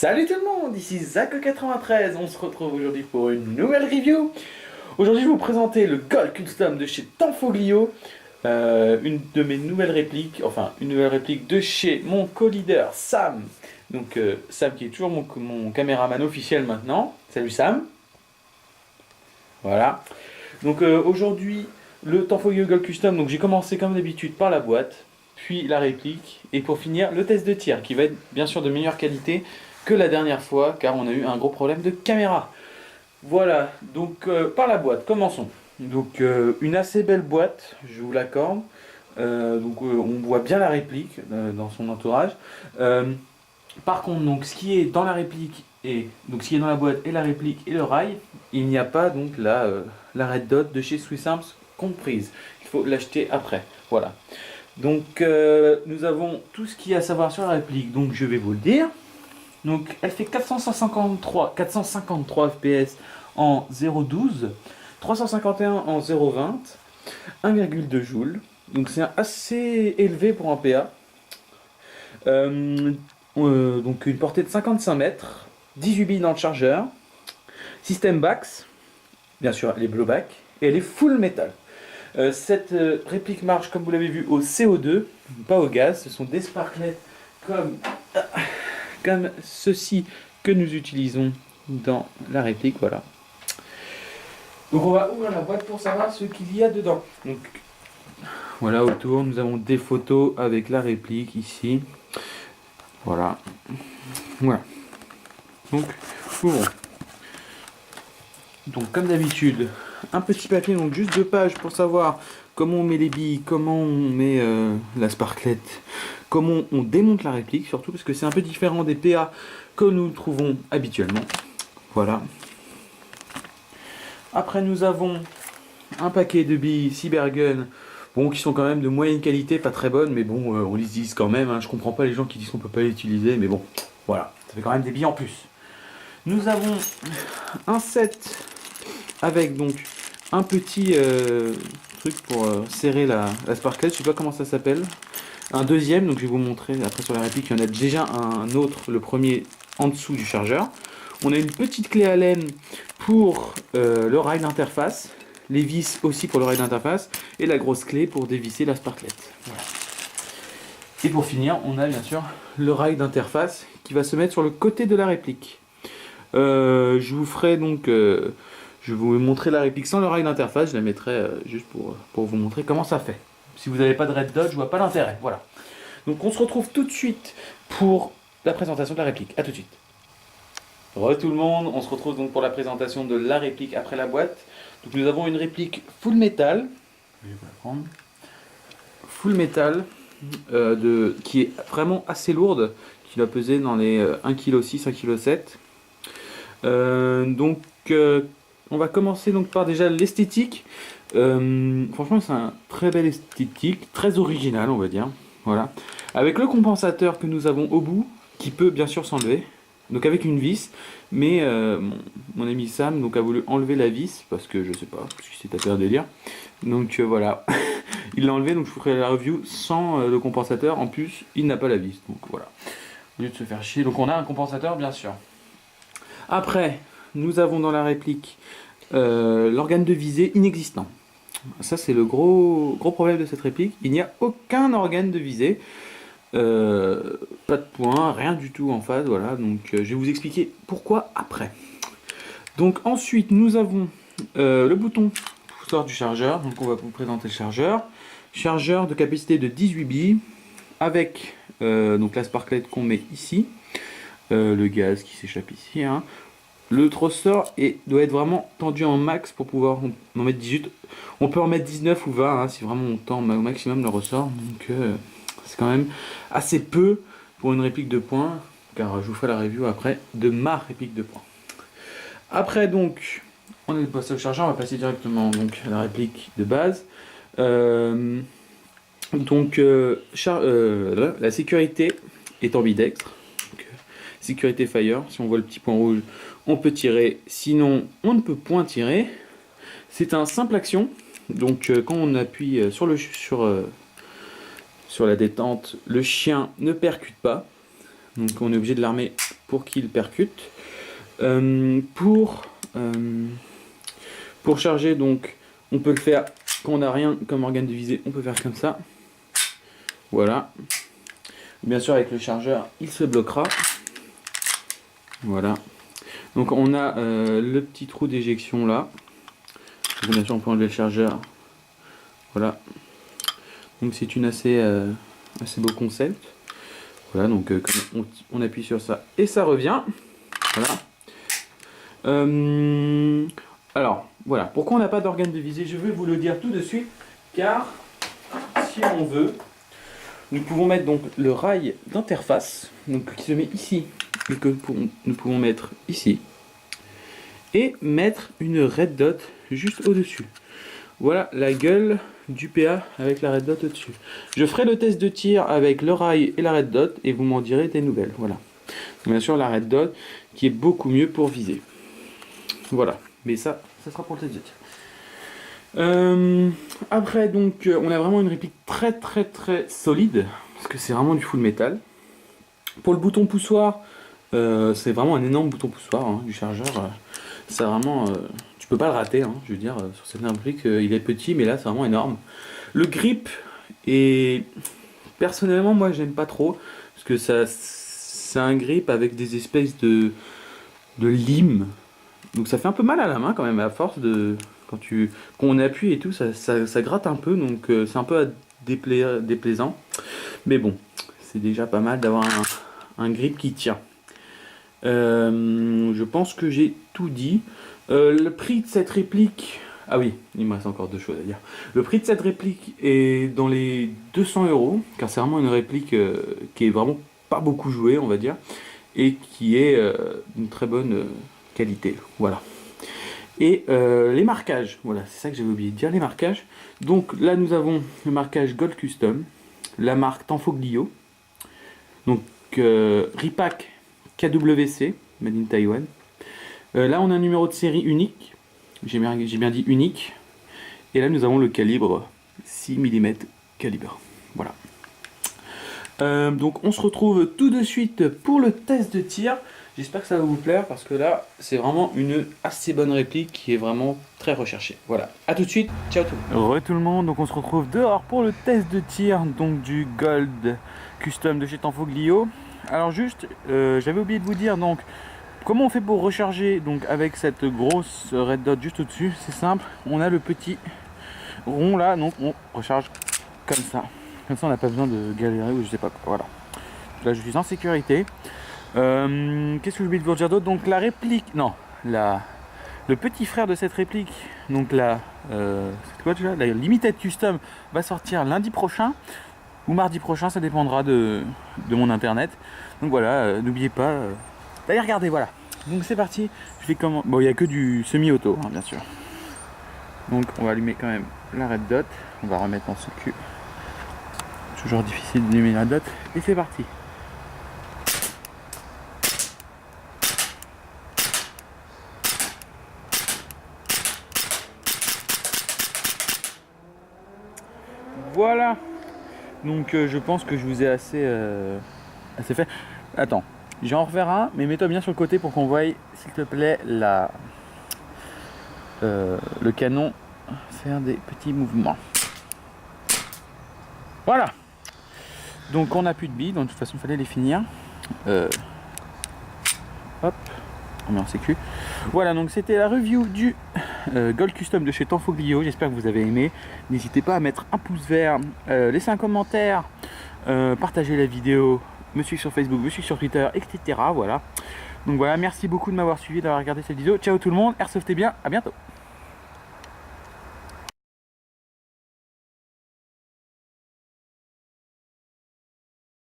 Salut tout le monde, ici Zach93, on se retrouve aujourd'hui pour une nouvelle review. Aujourd'hui je vais vous présenter le Gold Custom de chez Tanfoglio, une de mes nouvelles répliques, enfin une nouvelle réplique de chez mon co-leader Sam. Donc Sam qui est toujours mon caméraman officiel maintenant. Salut Sam. Voilà. Donc aujourd'hui le Tanfoglio Gold Custom, donc j'ai commencé comme d'habitude par la boîte, puis la réplique, et pour finir le test de tir qui va être bien sûr de meilleure qualité que la dernière fois car on a eu un gros problème de caméra. Voilà, donc par la boîte, commençons. Donc une assez belle boîte, je vous l'accorde. On voit bien la réplique dans son entourage. Par contre, donc ce qui est dans la réplique et donc ce qui est dans la boîte et la réplique et le rail, il n'y a pas donc la Red Dot de chez Swiss Arms comprise. Il faut l'acheter après. Voilà. Donc nous avons tout ce qu'il y a à savoir sur la réplique. Donc je vais vous le dire. Donc elle fait 453 fps en 0,12, 351 en 0,20, 1,2 joules. Donc c'est assez élevé pour un PA. Donc une portée de 55 mètres, 18 billes dans le chargeur, système BAX, bien sûr elle est blowback, et elle est full métal. Cette réplique marche comme vous l'avez vu au CO2, pas au gaz, ce sont des sparklets comme ceci que nous utilisons dans la réplique, voilà. Donc on va ouvrir la boîte pour savoir ce qu'il y a dedans. Donc voilà, autour nous avons des photos avec la réplique ici. Voilà. Voilà. Donc ouvrons. Donc comme d'habitude, un petit papier, donc juste 2 pages pour savoir comment on met les billes, comment on met la sparklette, comment on démonte la réplique, surtout parce que c'est un peu différent des PA que nous trouvons habituellement. Voilà. Après nous avons un paquet de billes Cybergun, bon, qui sont quand même de moyenne qualité, pas très bonnes, mais bon, on les utilise quand même, hein. Je comprends pas les gens qui disent qu'on peut pas les utiliser, mais bon, voilà, ça fait quand même des billes en plus. Nous avons un set avec donc un petit truc pour serrer la sparklette, je sais pas comment ça s'appelle. Un deuxième, donc je vais vous montrer après sur la réplique, il y en a déjà un autre, le premier en dessous du chargeur. On a une petite clé Allen pour le rail d'interface, les vis aussi pour le rail d'interface, et la grosse clé pour dévisser la sparklette. Voilà. Et pour finir, on a bien sûr le rail d'interface qui va se mettre sur le côté de la réplique. Je vous ferai donc, je vais vous montrer la réplique sans le rail d'interface, je la mettrai juste pour vous montrer comment ça fait. Si vous n'avez pas de Red Dot, je vois pas l'intérêt. Voilà. Donc on se retrouve tout de suite pour la présentation de la réplique. A tout de suite. Re tout le monde, on se retrouve donc pour la présentation de la réplique après la boîte. Donc nous avons une réplique full métal. Je vais vous la prendre. Full métal qui est vraiment assez lourde, qui va peser dans les 1,6 kg, 1,7 kg. On va commencer donc par déjà l'esthétique. Franchement c'est un très bel esthétique, très original on va dire. Voilà. Avec le compensateur que nous avons au bout, qui peut bien sûr s'enlever. Donc avec une vis, mais mon ami Sam donc, a voulu enlever la vis, parce que je sais pas, parce qu'il s'est tapé un délire. Donc voilà, il l'a enlevé, donc je vous ferai la review sans le compensateur. En plus, il n'a pas la vis, donc voilà. Au lieu de se faire chier, donc on a un compensateur bien sûr. Après, nous avons dans la réplique l'organe de visée inexistant. Ça c'est le gros problème de cette réplique, il n'y a aucun organe de visée. Pas de point, rien du tout en face, voilà, donc je vais vous expliquer pourquoi après. Donc ensuite nous avons le bouton pour sortir du chargeur, donc on va vous présenter le chargeur de capacité de 18 billes avec donc la sparklette qu'on met ici, le gaz qui s'échappe ici, hein. Le trosseur doit être vraiment tendu en max pour pouvoir en mettre 18, on peut en mettre 19 ou 20 hein, si vraiment on tend au maximum le ressort, donc c'est quand même assez peu pour une réplique de points, car je vous ferai la review après de ma réplique de points. Après donc, on est passé au chargeur, on va passer directement donc à la réplique de base. La sécurité est ambidextre. Donc, sécurité fire, si on voit le petit point rouge, on peut tirer, sinon on ne peut point tirer. C'est un simple action, donc quand on appuie sur la détente, le chien ne percute pas. Donc on est obligé de l'armer pour qu'il percute. Pour charger, donc on peut le faire quand on n'a rien comme organe de visée, on peut faire comme ça. Voilà. Bien sûr avec le chargeur, il se bloquera. Voilà. Donc on a le petit trou d'éjection là. Donc, bien sûr on peut enlever le chargeur. Voilà. Donc c'est une assez beau concept. Voilà, donc on appuie sur ça et ça revient. Voilà. Alors, voilà. Pourquoi on n'a pas d'organe de visée? Je vais vous le dire tout de suite, car si on veut, nous pouvons mettre donc le rail d'interface, donc qui se met ici, et que nous pouvons mettre ici, et mettre une red dot juste au-dessus. Voilà la gueule du PA avec la red dot au-dessus. Je ferai le test de tir avec le rail et la red dot et vous m'en direz des nouvelles. Voilà. Bien sûr la red dot qui est beaucoup mieux pour viser. Voilà. Mais ça sera pour le test de tir. Après donc on a vraiment une réplique très solide parce que c'est vraiment du full métal. Pour le bouton poussoir, c'est vraiment un énorme bouton poussoir hein, du chargeur. C'est vraiment tu peux pas le rater, hein, je veux dire, sur cette réplique, il est petit, mais là, c'est vraiment énorme. Le grip, et personnellement, moi, j'aime pas trop, parce que c'est un grip avec des espèces de lime. Donc ça fait un peu mal à la main, quand même, à force de... Quand on appuie et tout, ça gratte un peu, donc c'est un peu déplaisant. Mais bon, c'est déjà pas mal d'avoir un grip qui tient. Je pense que j'ai tout dit. Le prix de cette réplique... Ah oui, il me reste encore deux choses à dire. Le prix de cette réplique est dans les 200 €, car c'est vraiment une réplique qui est vraiment pas beaucoup jouée, on va dire, et qui est d'une très bonne qualité. Voilà. Et les marquages, voilà, c'est ça que j'avais oublié de dire, les marquages. Donc là, nous avons le marquage Gold Custom, la marque Tanfoglio, donc Ripac KWC, made in Taiwan. Là, on a un numéro de série unique. J'ai bien dit unique. Et là, nous avons le calibre 6 mm calibre. Voilà. Donc, on se retrouve tout de suite pour le test de tir. J'espère que ça va vous plaire parce que là, c'est vraiment une assez bonne réplique qui est vraiment très recherchée. Voilà. À tout de suite. Ciao tout le monde. Tout le monde. Donc, on se retrouve dehors pour le test de tir donc du Gold Custom de chez Tanfoglio. Alors juste, j'avais oublié de vous dire donc comment on fait pour recharger donc avec cette grosse red dot juste au-dessus. C'est simple, on a le petit rond là, donc on recharge comme ça. Comme ça on n'a pas besoin de galérer ou je sais pas quoi. Voilà. Là je suis en sécurité. Qu'est-ce que j'ai oublié de vous dire d'autre? Donc la réplique, non, le petit frère de cette réplique, donc c'est quoi déjà? La Limited Custom va sortir lundi prochain. Ou mardi prochain, ça dépendra de mon internet. Donc voilà, n'oubliez pas d'aller regarder, voilà. Donc c'est parti, je vais comment. Bon, il n'y a que du semi-auto, hein, bien sûr. Donc on va allumer quand même la red dot. On va remettre en sécu. Toujours difficile d'allumer la red dot. Et c'est parti. Voilà. Donc je pense que je vous ai assez fait. Attends, j'en refaire un, mais mets-toi bien sur le côté pour qu'on voie, s'il te plaît, le canon faire des petits mouvements. Voilà. Donc on n'a plus de billes, donc de toute façon il fallait les finir. Hop, on met en sécu. Voilà, donc c'était la review du Gold Custom de chez Tanfoglio. J'espère que vous avez aimé. N'hésitez pas à mettre un pouce vert, laisser un commentaire, partager la vidéo, me suivre sur Facebook, me suivre sur Twitter, etc. Voilà. Donc voilà, merci beaucoup de m'avoir suivi, d'avoir regardé cette vidéo. Ciao tout le monde, airsoftez bien, à bientôt.